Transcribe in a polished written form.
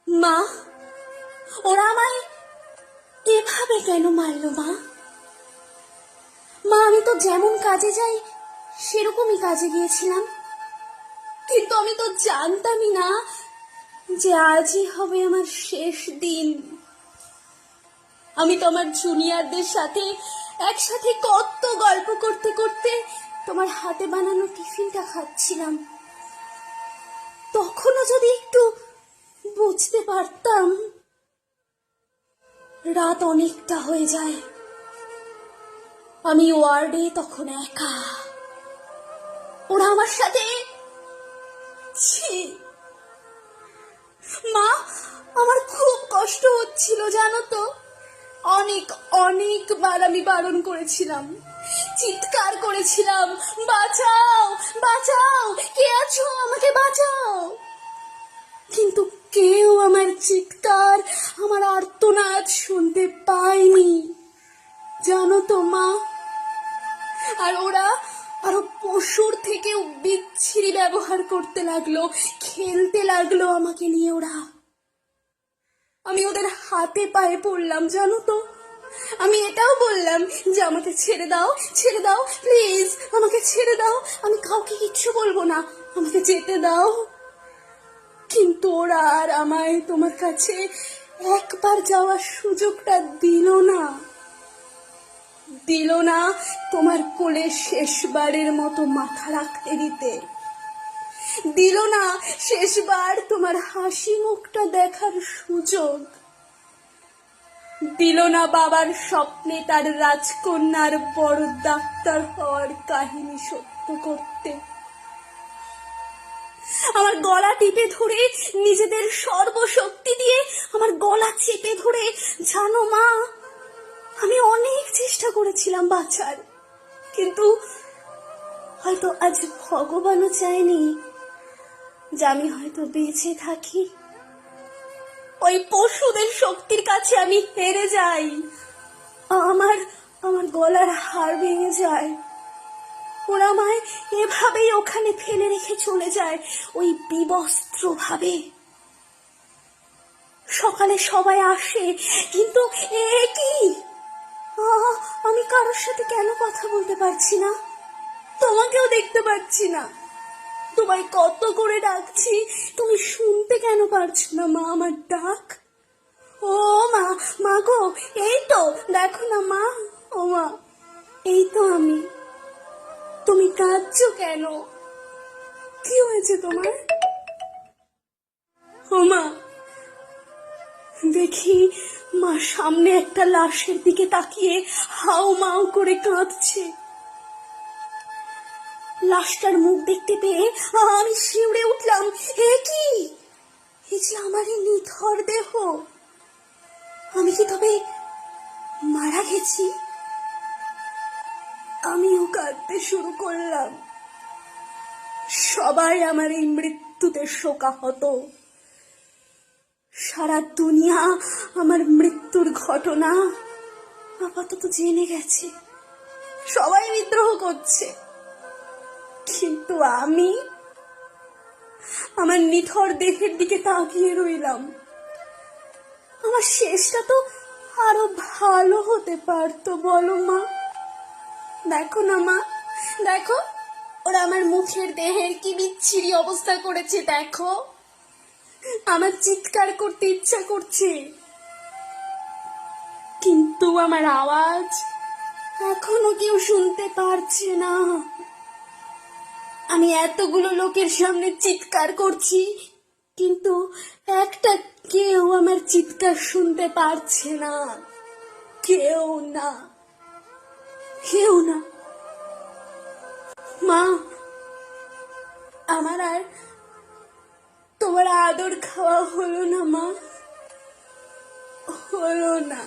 মা, ওরা আমায় এভাবে কেন মারলো? মা মা আমি তো যেমন কাজে যাই সেরকমই কাজে গিয়েছিলাম, কিন্তু আমি তো জানতামই না যে আজই হবে আমার শেষ দিন। আমি তো আমার জুনিয়রদের সাথে একসাথে কত গল্প করতে করতে তোমার হাতে বানানো টিফিনটা খাচ্ছিলাম। তখনও যদি একটু বুঝতে পারতাম। রাত অনেকটা হয়ে যায়, আমি ওয়ার্ডে তখন একা। ওরা আমার সাথে ছি। মা, আমার খুব কষ্ট হচ্ছিল জানো তো। অনেকবার আমি বারণ করেছিলাম, চিৎকার করেছিলাম, বাঁচাও বাঁচাও, কে আছো, আমাকে বাঁচাও। কিন্তু কেউ আমার চিৎকার, আমার আর্তনাদ শুনতে পায়নি জানো তো মা। আর ওরা আরো পশুর থেকেও বিচ্ছিরি ব্যবহার করতে লাগলো, খেলতে লাগলো আমাকে নিয়ে। আমি ওদের হাতে পায়ে পড়লাম জানো তো। আমি এটাও বললাম যে আমাকে ছেড়ে দাও, ছেড়ে দাও প্লিজ, আমাকে ছেড়ে দাও, আমি কাউকে কিচ্ছু বলবো না, আমাকে যেতে দাও। কিন্তু ওরা আর আমায় তোমার কাছে একবার যাওয়ার সুযোগটা দিল না তোমার কোলে শেষবারের মতো মাথা রাখতে দিতে, দিল না শেষবার তোমার হাসি মুখটা দেখার সুযোগ, দিল না বাবার স্বপ্নে তার রাজকন্যার বড় ডাক্তার হওয়ার কাহিনী সত্য করতে। আমার গলা টিপে ধরে, নিজেদের সর্বশক্তি দিয়ে আমার গলা চেপে ধরে, জানো মা, আমি অনেক চেষ্টা করেছিলাম বাঁচার, কিন্তু হয়তো আজ ভগবানও চায়নি যে আমি হয়তো বেঁচে থাকি। ওই পশুদের শক্তির কাছে আমি হেরে যাই, আমার গলার হাড় ভেঙে যায়। ওরা আমায় এভাবেই ওখানে ফেলে রেখে চলে যায়, ওই বিবস্ত্র ভাবে। সকালে সবাই আসে, কিন্তু কি আমি কারোর সাথে কেন কথা বলতে পারছি না? তোমাকেও দেখতে পাচ্ছি না, তোমায় কত করে ডাকছি, তুমি শুনতে কেন পারছো না মা আমার ডাক? ও মা, মা গো, এই তো দেখো না মা, ও মা, এই তো আমি। তুমি কাঁদছো কেন? কি হয়েছে তোমার? ও মা, দেখি মা সামনে একটা লাশের দিকে তাকিয়ে হাউ মাউ করে কাঁদছে। লাশটার মুখ দেখতে পেয়ে আমি শিউরে উঠলাম। এ কি, এই যে আমারই নিথর দেহ, আমি কি তবে মারা গেছি? আমিও কাঁদতে শুরু করলাম। সবাই আমার এই মৃত্যুতে শোকাহত। সারা দুনিয়া আমার মৃত্যুর ঘটনা আপাতত জেনে গেছে, সবাই বিদ্রোহ করছে, কিন্তু আমি আমার নিথর দেহের দিকে তাকিয়ে রইলাম। আমার শেষটা তো আরো ভালো হতে পারতো, বলো মা। দেখো না মা, দেখো ওরা আমার মুখের দেহের কি বিচ্ছিরি অবস্থা করেছে, দেখো। আমার চিৎকার করতে ইচ্ছা করছে, কিন্তু আমার আওয়াজ এখনো কেউ শুনতে পারছে না। আমি এতগুলো লোকের সামনে চিৎকার করছি, কিন্তু একটা কেউ আমার চিৎকার শুনতে পারছে না, কেউ না, কেউ না। মা, আমার আর তোমার আদর খাওয়া হলো না মা, হলো না।